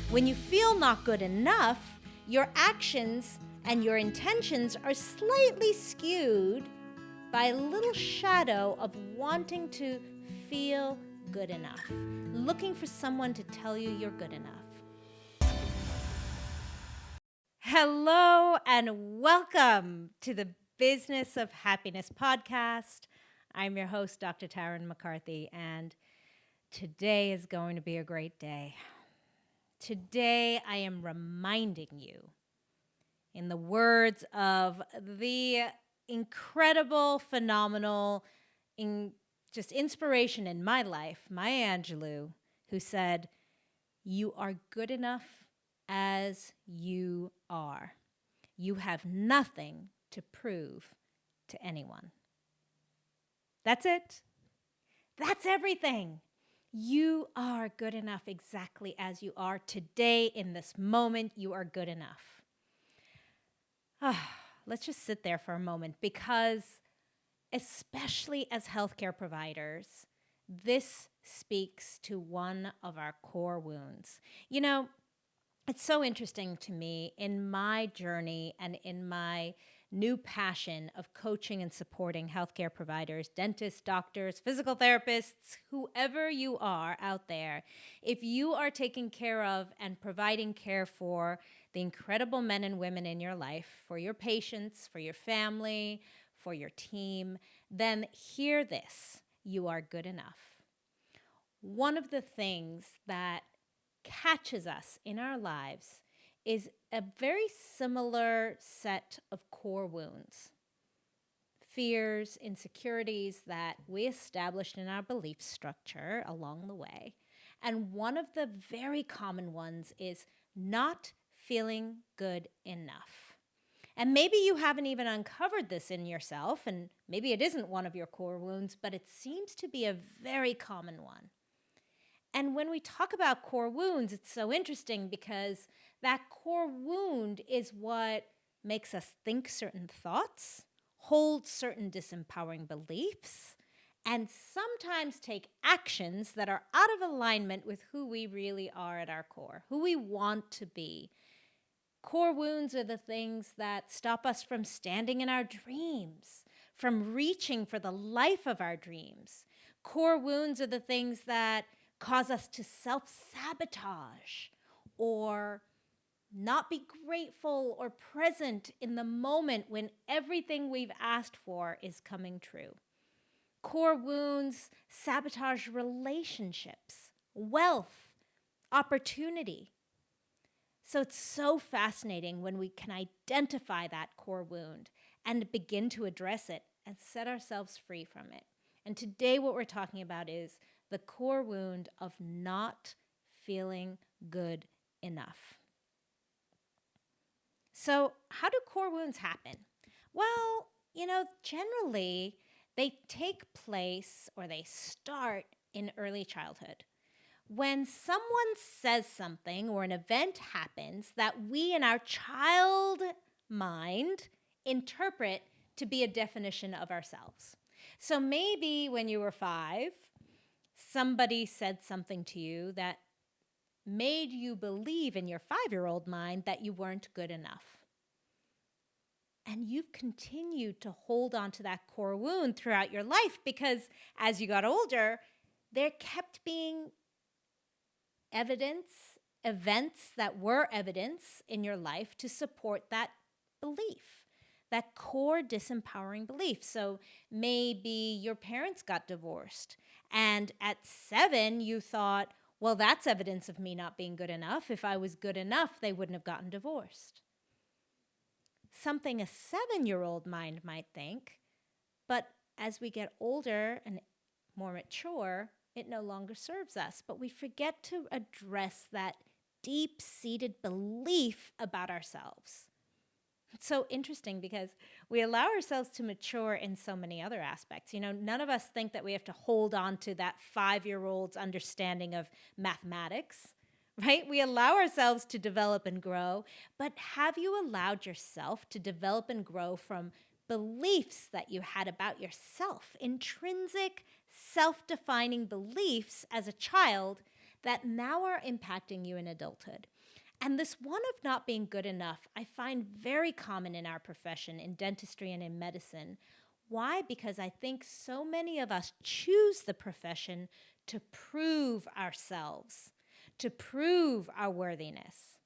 When you feel not good enough, your actions and your intentions are slightly skewed by a little shadow of wanting to feel good enough, looking for someone to tell you you're good enough. Hello and welcome to the Business of Happiness podcast. I'm your host, Dr. Tarryn MacCarthy, and today is going to be a great day. Today, I am reminding you, in the words of the incredible, phenomenal, inspiration in my life, Maya Angelou, who said, "You are good enough as you are. You have nothing to prove to anyone." That's it. That's everything. You are good enough exactly as you are. Today, in this moment, you are good enough. Let's just sit there for a moment, because especially as healthcare providers, this speaks to one of our core wounds. You know, it's so interesting to me in my journey and in my new passion of coaching and supporting healthcare providers, dentists, doctors, physical therapists, whoever you are out there. If you are taking care of and providing care for the incredible men and women in your life, for your patients, for your family, for your team, then hear this: you are good enough. One of the things that catches us in our lives is a very similar set of core wounds, fears, insecurities that we established in our belief structure along the way. And one of the very common ones is not feeling good enough. And maybe you haven't even uncovered this in yourself, and maybe it isn't one of your core wounds, but it seems to be a very common one. And when we talk about core wounds, it's so interesting because that core wound is what makes us think certain thoughts, hold certain disempowering beliefs, and sometimes take actions that are out of alignment with who we really are at our core, who we want to be. Core wounds are the things that stop us from standing in our dreams, from reaching for the life of our dreams. Core wounds are the things that cause us to self-sabotage or not be grateful or present in the moment when everything we've asked for is coming true. Core wounds sabotage relationships, wealth, opportunity. So it's so fascinating when we can identify that core wound and begin to address it and set ourselves free from it. And today what we're talking about is the core wound of not feeling good enough. So how do core wounds happen? Well, generally they take place or they start in early childhood. When someone says something or an event happens that we in our child mind interpret to be a definition of ourselves. So maybe when you were 5, somebody said something to you that made you believe in your 5-year-old mind that you weren't good enough. And you've continued to hold on to that core wound throughout your life because as you got older, there kept being events that were evidence in your life to support that belief, that core disempowering belief. So maybe your parents got divorced, and at 7, you thought, well, that's evidence of me not being good enough. If I was good enough, they wouldn't have gotten divorced. Something a 7-year-old mind might think, but as we get older and more mature, it no longer serves us. But we forget to address that deep-seated belief about ourselves. It's so interesting because we allow ourselves to mature in so many other aspects. None of us think that we have to hold on to that 5-year-old's understanding of mathematics, right? We allow ourselves to develop and grow, but have you allowed yourself to develop and grow from beliefs that you had about yourself, intrinsic, self-defining beliefs as a child that now are impacting you in adulthood. And this one of not being good enough, I find very common in our profession, in dentistry and in medicine. Why? Because I think so many of us choose the profession to prove ourselves, to prove our worthiness.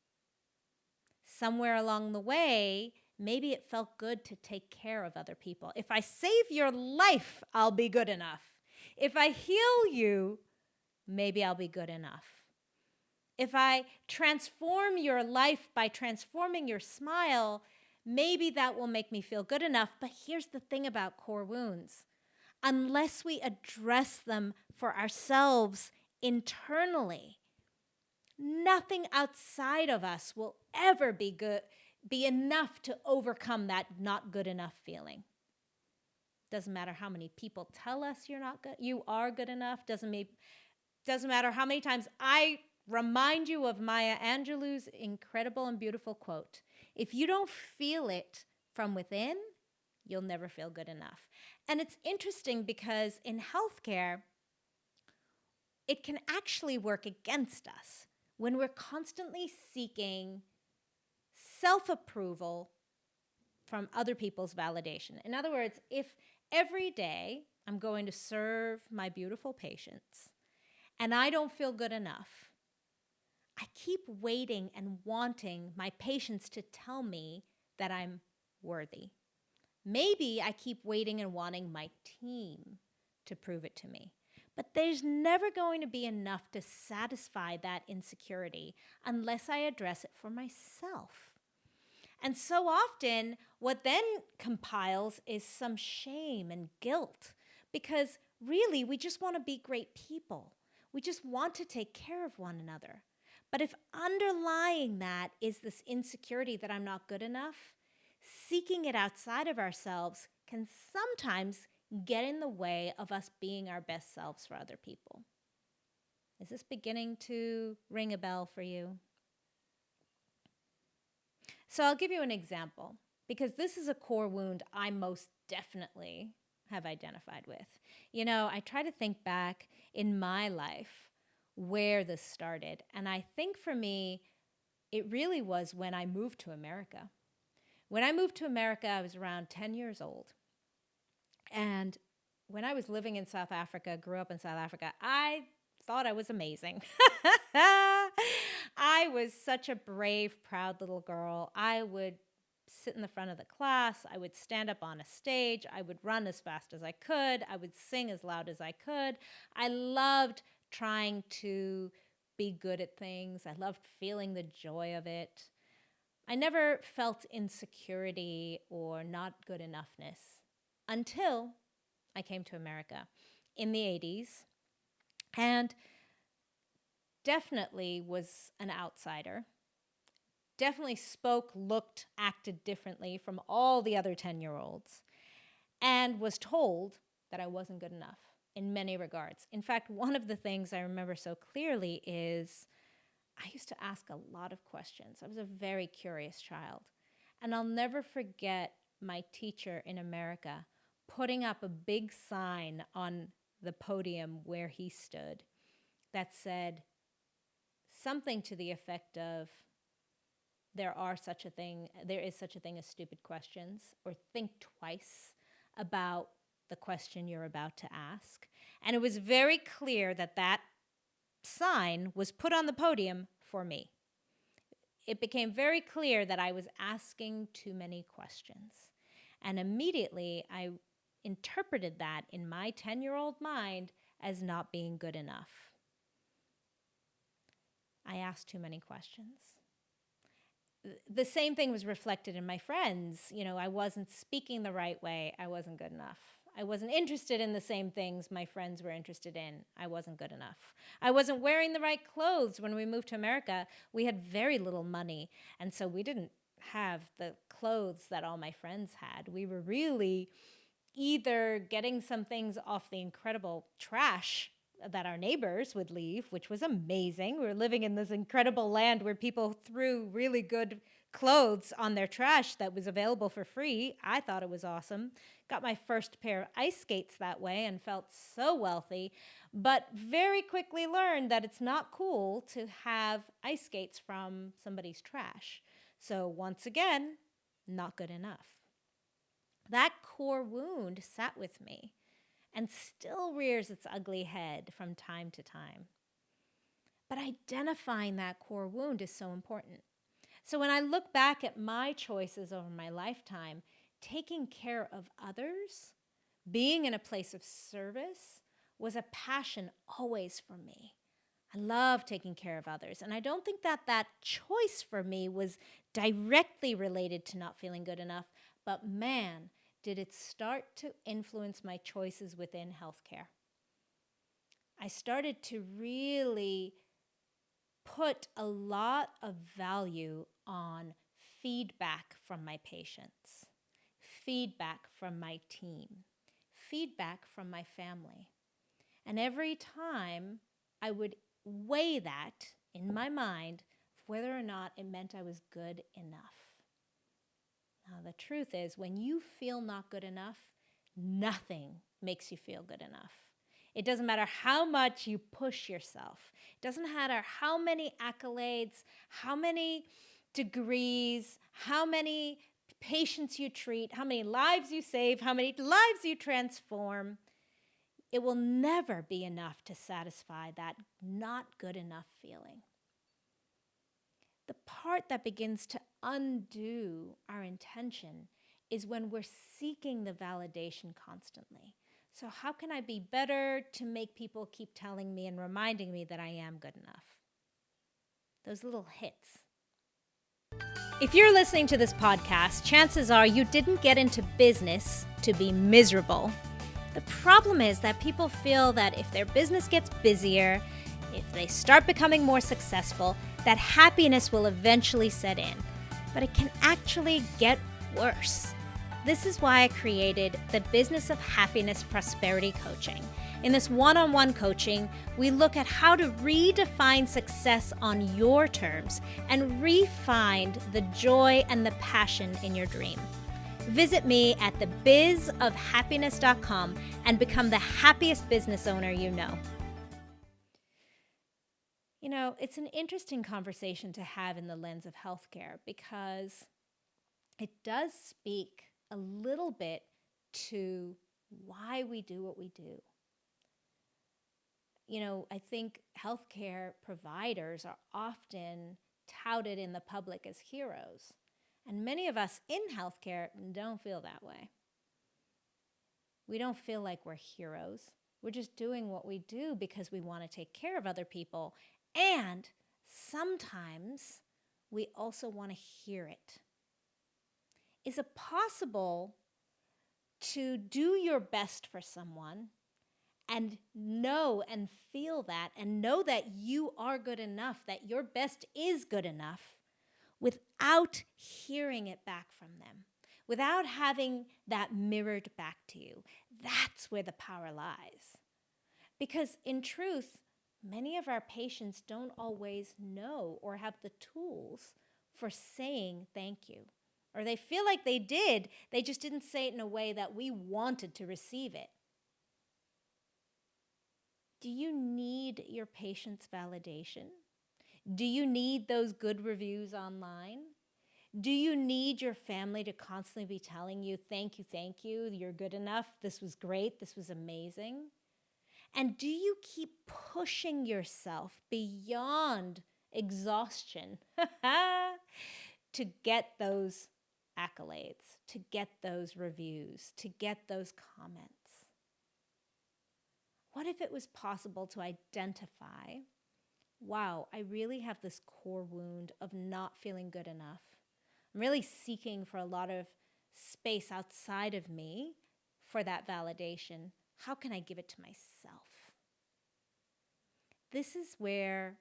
Somewhere along the way, maybe it felt good to take care of other people. If I save your life, I'll be good enough. If I heal you, maybe I'll be good enough. If I transform your life by transforming your smile, maybe that will make me feel good enough. But here's the thing about core wounds. Unless we address them for ourselves internally, nothing outside of us will ever be enough to overcome that not good enough feeling. Doesn't matter how many people tell us you are good enough. Doesn't matter how many times I remind you of Maya Angelou's incredible and beautiful quote. If you don't feel it from within, you'll never feel good enough. And it's interesting because in healthcare, it can actually work against us when we're constantly seeking self-approval from other people's validation. In other words, if every day I'm going to serve my beautiful patients and I don't feel good enough, I keep waiting and wanting my patients to tell me that I'm worthy. Maybe I keep waiting and wanting my team to prove it to me. But there's never going to be enough to satisfy that insecurity unless I address it for myself. And so often, what then compiles is some shame and guilt because really we just want to be great people. We just want to take care of one another. But if underlying that is this insecurity that I'm not good enough, seeking it outside of ourselves can sometimes get in the way of us being our best selves for other people. Is this beginning to ring a bell for you? So I'll give you an example because this is a core wound I most definitely have identified with. You know, I try to think back in my life where this started. And I think for me, it really was when I moved to America. When I moved to America, I was around 10 years old. And when I was living in South Africa, grew up in South Africa, I thought I was amazing. I was such a brave, proud little girl. I would sit in the front of the class. I would stand up on a stage. I would run as fast as I could. I would sing as loud as I could. I loved trying to be good at things. I loved feeling the joy of it. I never felt insecurity or not good enoughness until I came to America in the 80s and definitely was an outsider. Definitely spoke, looked, acted differently from all the other 10-year-olds and was told that I wasn't good enough in many regards. In fact, one of the things I remember so clearly is I used to ask a lot of questions. I was a very curious child. And I'll never forget my teacher in America putting up a big sign on the podium where he stood that said something to the effect of, there is such a thing as stupid questions, or think twice about the question you're about to ask. And it was very clear that that sign was put on the podium for me. It became very clear that I was asking too many questions. And immediately I interpreted that in my 10-year-old mind as not being good enough. I asked too many questions. The same thing was reflected in my friends. You know, I wasn't speaking the right way. I wasn't good enough. I wasn't interested in the same things my friends were interested in. I wasn't good enough. I wasn't wearing the right clothes. When we moved to America, we had very little money, and so we didn't have the clothes that all my friends had. We were really either getting some things off the incredible trash that our neighbors would leave, which was amazing. We were living in this incredible land where people threw really good clothes on their trash that was available for free. I thought it was awesome. Got my first pair of ice skates that way and felt so wealthy, but very quickly learned that it's not cool to have ice skates from somebody's trash. So once again, not good enough. That core wound sat with me and still rears its ugly head from time to time. But identifying that core wound is so important. So when I look back at my choices over my lifetime, taking care of others, being in a place of service, was a passion always for me. I love taking care of others. And I don't think that choice for me was directly related to not feeling good enough, but man, did it start to influence my choices within healthcare. I started to really put a lot of value on feedback from my patients, feedback from my team, feedback from my family. And every time I would weigh that in my mind whether or not it meant I was good enough. Now, the truth is, when you feel not good enough, nothing makes you feel good enough. It doesn't matter how much you push yourself. It doesn't matter how many accolades, how many degrees, how many patients you treat, how many lives you save, how many lives you transform. It will never be enough to satisfy that not good enough feeling. The part that begins to undo our intention is when we're seeking the validation constantly. So how can I be better to make people keep telling me and reminding me that I am good enough? Those little hits. If you're listening to this podcast, chances are you didn't get into business to be miserable. The problem is that people feel that if their business gets busier, if they start becoming more successful, that happiness will eventually set in. But it can actually get worse. This is why I created the Business of Happiness Prosperity Coaching. In this one-on-one coaching, we look at how to redefine success on your terms and re-find the joy and the passion in your dream. Visit me at thebizofhappiness.com and become the happiest business owner you know. You know, it's an interesting conversation to have in the lens of healthcare because it does speak a little bit to why we do what we do. You know, I think healthcare providers are often touted in the public as heroes, and many of us in healthcare don't feel that way. We don't feel like we're heroes. We're just doing what we do because we want to take care of other people, and sometimes we also want to hear it. Is it possible to do your best for someone and know and feel that and know that you are good enough, that your best is good enough, without hearing it back from them, without having that mirrored back to you? That's where the power lies. Because in truth, many of our patients don't always know or have the tools for saying thank you. Or they feel like they did, they just didn't say it in a way that we wanted to receive it. Do you need your patient's validation? Do you need those good reviews online? Do you need your family to constantly be telling you, thank you, you're good enough, this was great, this was amazing? And do you keep pushing yourself beyond exhaustion to get those accolades, to get those reviews, to get those comments? What if it was possible to identify, wow, I really have this core wound of not feeling good enough. I'm really seeking for a lot of space outside of me for that validation. How can I give it to myself? This is where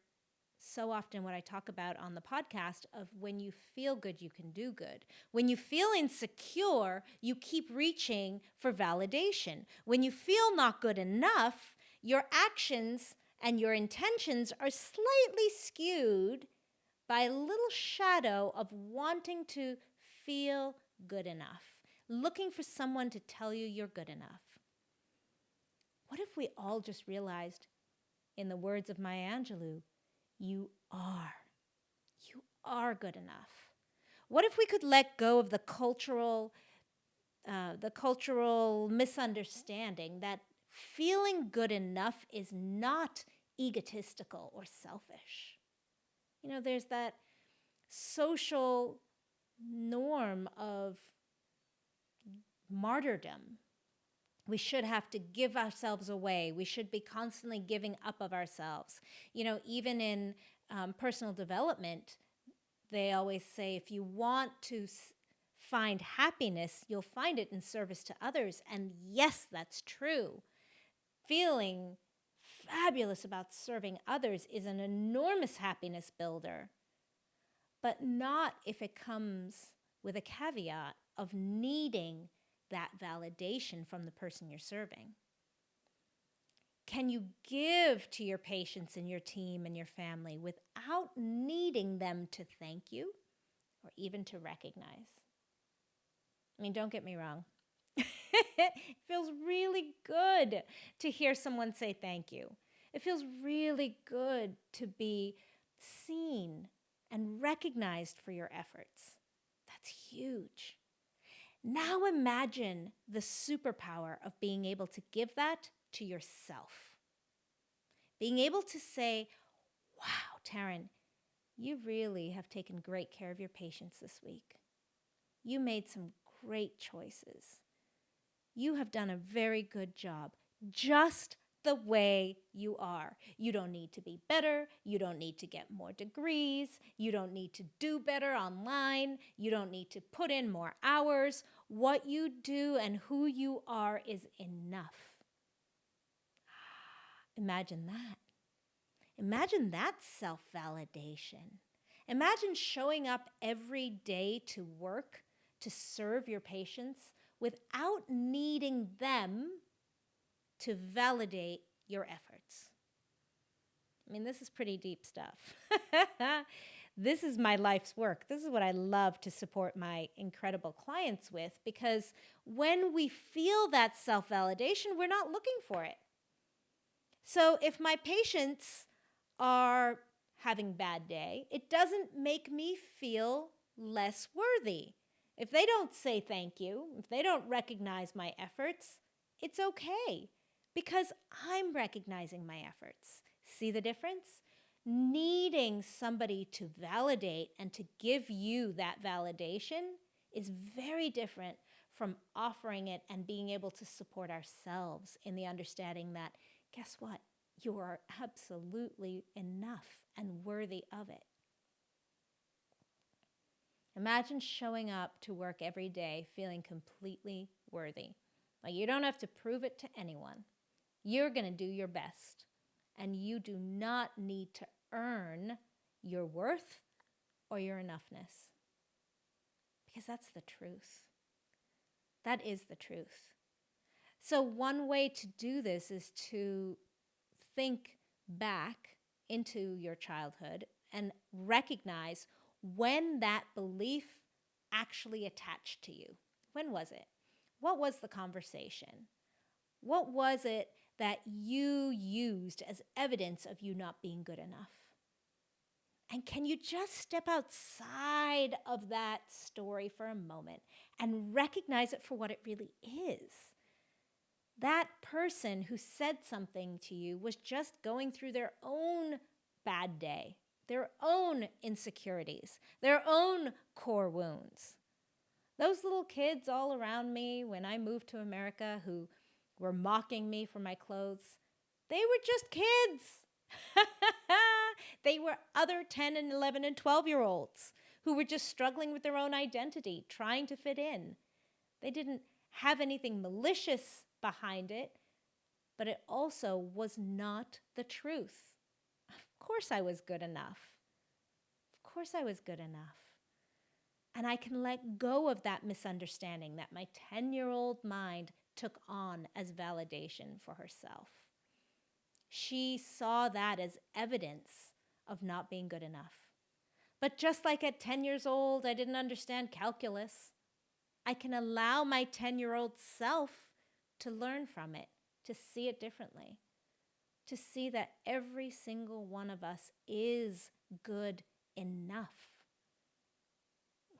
so often what I talk about on the podcast of when you feel good, you can do good. When you feel insecure, you keep reaching for validation. When you feel not good enough, Your actions and your intentions are slightly skewed by a little shadow of wanting to feel good enough, looking for someone to tell you you're good enough. What if we all just realized, in the words of Maya Angelou, you are good enough? What if we could let go of the cultural misunderstanding that feeling good enough is not egotistical or selfish? There's that social norm of martyrdom. We should have to give ourselves away. We should be constantly giving up of ourselves. Even in personal development, they always say if you want to find happiness, you'll find it in service to others. And yes, that's true. Feeling fabulous about serving others is an enormous happiness builder, but not if it comes with a caveat of needing that validation from the person you're serving. Can you give to your patients and your team and your family without needing them to thank you or even to recognize? Don't get me wrong. It feels really good to hear someone say thank you. It feels really good to be seen and recognized for your efforts. That's huge. Now imagine the superpower of being able to give that to yourself. Being able to say, wow, Tarryn, you really have taken great care of your patients this week. You made some great choices. You have done a very good job, just the way you are. You don't need to be better. You don't need to get more degrees. You don't need to do better online. You don't need to put in more hours. What you do and who you are is enough. Imagine that. Imagine that self-validation. Imagine showing up every day to work, to serve your patients without needing them to validate your efforts. This is pretty deep stuff. This is my life's work. This is what I love to support my incredible clients with, because when we feel that self-validation, we're not looking for it. So if my patients are having a bad day, it doesn't make me feel less worthy. If they don't say thank you, if they don't recognize my efforts, it's okay, because I'm recognizing my efforts. See the difference? Needing somebody to validate and to give you that validation is very different from offering it and being able to support ourselves in the understanding that, guess what? You are absolutely enough and worthy of it. Imagine showing up to work every day feeling completely worthy. Like you don't have to prove it to anyone. You're going to do your best. And you do not need to earn your worth or your enoughness. Because that's the truth. That is the truth. So one way to do this is to think back into your childhood and recognize when that belief actually attached to you. When was it? What was the conversation? What was it that you used as evidence of you not being good enough? And can you just step outside of that story for a moment and recognize it for what it really is? That person who said something to you was just going through their own bad day, their own insecurities, their own core wounds. Those little kids all around me when I moved to America who were mocking me for my clothes, they were just kids. They were other 10 and 11 and 12-year-olds who were just struggling with their own identity, trying to fit in. They didn't have anything malicious behind it, but it also was not the truth. Of course I was good enough. Of course I was good enough. And I can let go of that misunderstanding that my 10-year-old mind took on as validation for herself. She saw that as evidence of not being good enough. But just like at 10 years old, I didn't understand calculus, I can allow my 10-year-old self to learn from it, to see it differently, to see that every single one of us is good enough.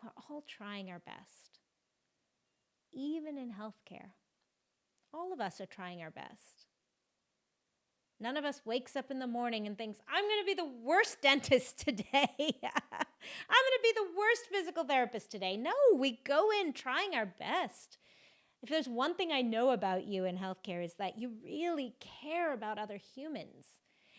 We're all trying our best. Even in healthcare, all of us are trying our best. None of us wakes up in the morning and thinks, I'm going to be the worst dentist today. I'm going to be the worst physical therapist today. No, we go in trying our best. If there's one thing I know about you in healthcare is that you really care about other humans.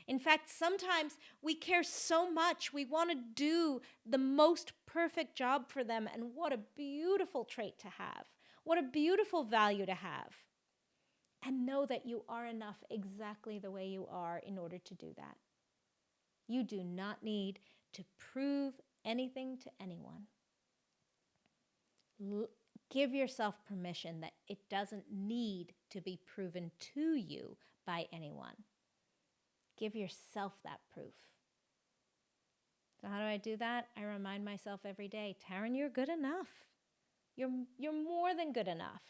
In fact, sometimes we care so much, we want to do the most perfect job for them. And what a beautiful trait to have. What a beautiful value to have. And know that you are enough exactly the way you are in order to do that. You do not need to prove anything to anyone. Give yourself permission that it doesn't need to be proven to you by anyone. Give yourself that proof. So how do I do that? I remind myself every day, Tarryn, you're good enough. You're more than good enough.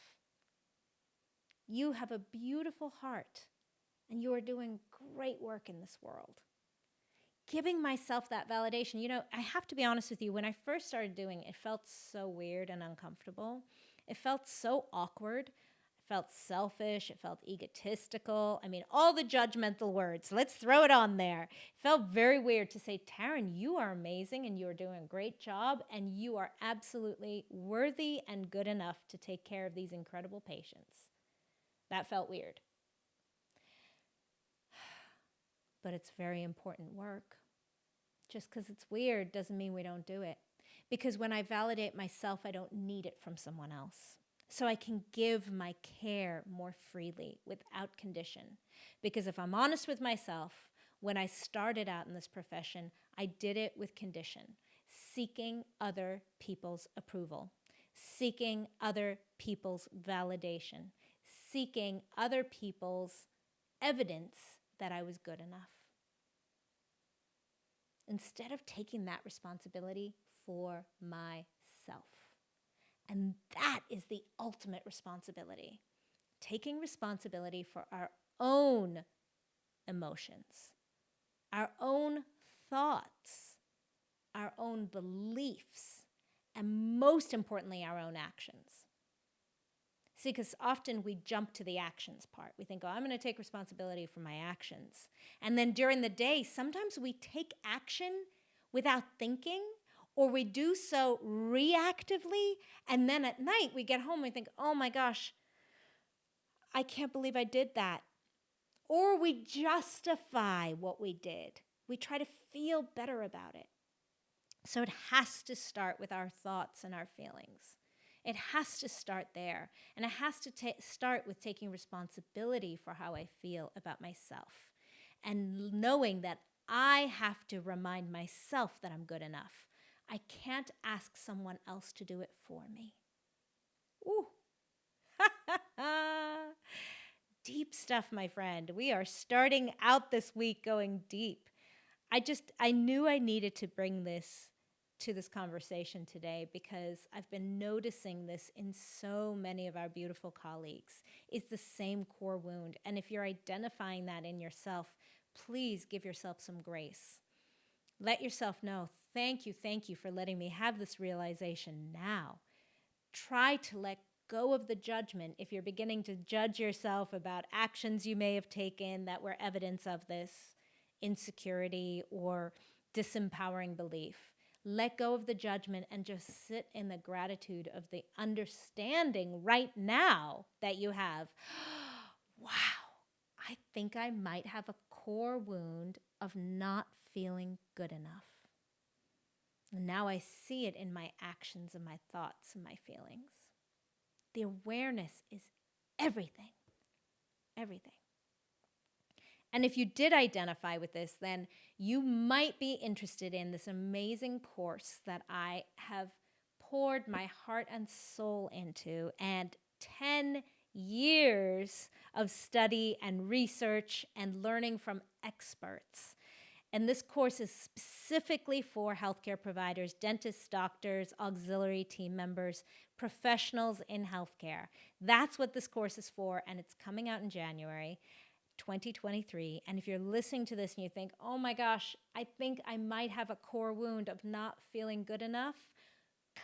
You have a beautiful heart, and you are doing great work in this world. Giving myself that validation. You know, I have to be honest with you. When I first started doing it, it felt so weird and uncomfortable. It felt so awkward. It felt selfish. It felt egotistical. I mean, all the judgmental words. Let's throw it on there. It felt very weird to say, Tarryn, you are amazing, and you are doing a great job, and you are absolutely worthy and good enough to take care of these incredible patients. That felt weird. But it's very important work. Just because it's weird doesn't mean we don't do it. Because when I validate myself, I don't need it from someone else. So I can give my care more freely without condition. Because if I'm honest with myself, when I started out in this profession, I did it with condition, seeking other people's approval, seeking other people's validation, seeking other people's evidence that I was good enough. Instead of taking that responsibility for myself. And that is the ultimate responsibility. Taking responsibility for our own emotions, our own thoughts, our own beliefs, and most importantly, our own actions. See, because often we jump to the actions part. We think, oh, I'm going to take responsibility for my actions. And then during the day, sometimes we take action without thinking, or we do so reactively. And then at night, we get home and we think, oh my gosh, I can't believe I did that. Or we justify what we did. We try to feel better about it. So it has to start with our thoughts and our feelings. It has to start there. And it has to start with taking responsibility for how I feel about myself. And knowing that I have to remind myself that I'm good enough. I can't ask someone else to do it for me. Ooh. Deep stuff, my friend. We are starting out this week going deep. I knew I needed to bring this to this conversation today because I've been noticing this in so many of our beautiful colleagues. It's the same core wound. And if you're identifying that in yourself, please give yourself some grace. Let yourself know, thank you for letting me have this realization now. Try to let go of the judgment if you're beginning to judge yourself about actions you may have taken that were evidence of this insecurity or disempowering belief. Let go of the judgment and just sit in the gratitude of the understanding right now that you have. Wow, I think I might have a core wound of not feeling good enough. And now I see it in my actions and my thoughts and my feelings. The awareness is everything. Everything. And if you did identify with this, then you might be interested in this amazing course that I have poured my heart and soul into, and 10 years of study and research and learning from experts. And this course is specifically for healthcare providers, dentists, doctors, auxiliary team members, professionals in healthcare. That's what this course is for, and it's coming out in January 2023. And if you're listening to this and you think, oh my gosh, I think I might have a core wound of not feeling good enough,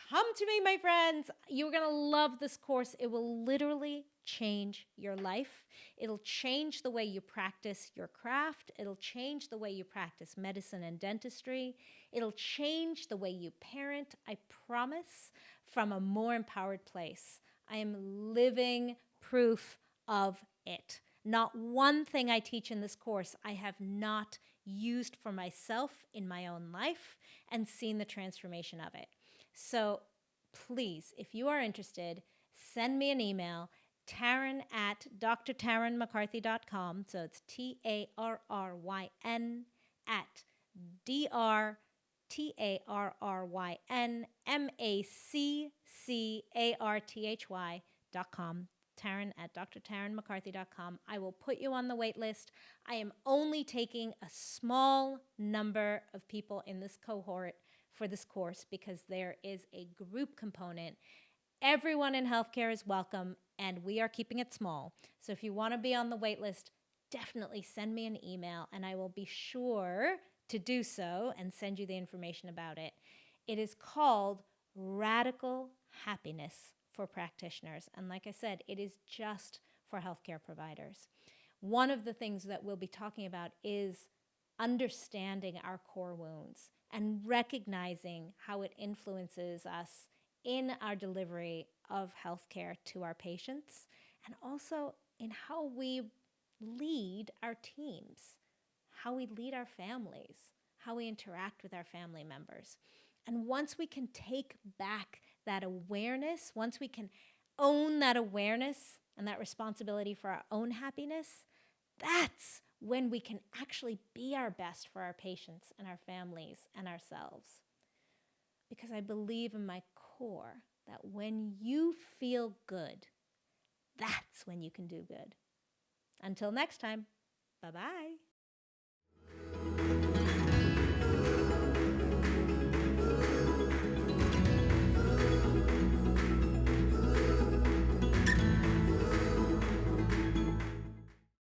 come to me, my friends. You're going to love this course. It will literally change your life. It'll change the way you practice your craft. It'll change the way you practice medicine and dentistry. It'll change the way you parent, I promise, from a more empowered place. I am living proof of it. Not one thing I teach in this course I have not used for myself in my own life and seen the transformation of it. So please, if you are interested, send me an email, Tarryn at drtarrynmaccarthy.com. So it's TARRYN at DRTARRYNMACCARTHY.com. Tarryn at drtarrynmaccarthy.com. I will put you on the wait list. I am only taking a small number of people in this cohort for this course because there is a group component. Everyone in healthcare is welcome, and we are keeping it small. So if you want to be on the wait list, definitely send me an email, and I will be sure to do so and send you the information about it. It is called Radical Happiness for Practitioners. And like I said, it is just for healthcare providers. One of the things that we'll be talking about is understanding our core wounds and recognizing how it influences us in our delivery of healthcare to our patients, and also in how we lead our teams, how we lead our families, how we interact with our family members. And once we can take back that awareness, once we can own that awareness and that responsibility for our own happiness, that's when we can actually be our best for our patients and our families and ourselves. Because I believe in my core that when you feel good, that's when you can do good. Until next time, bye-bye.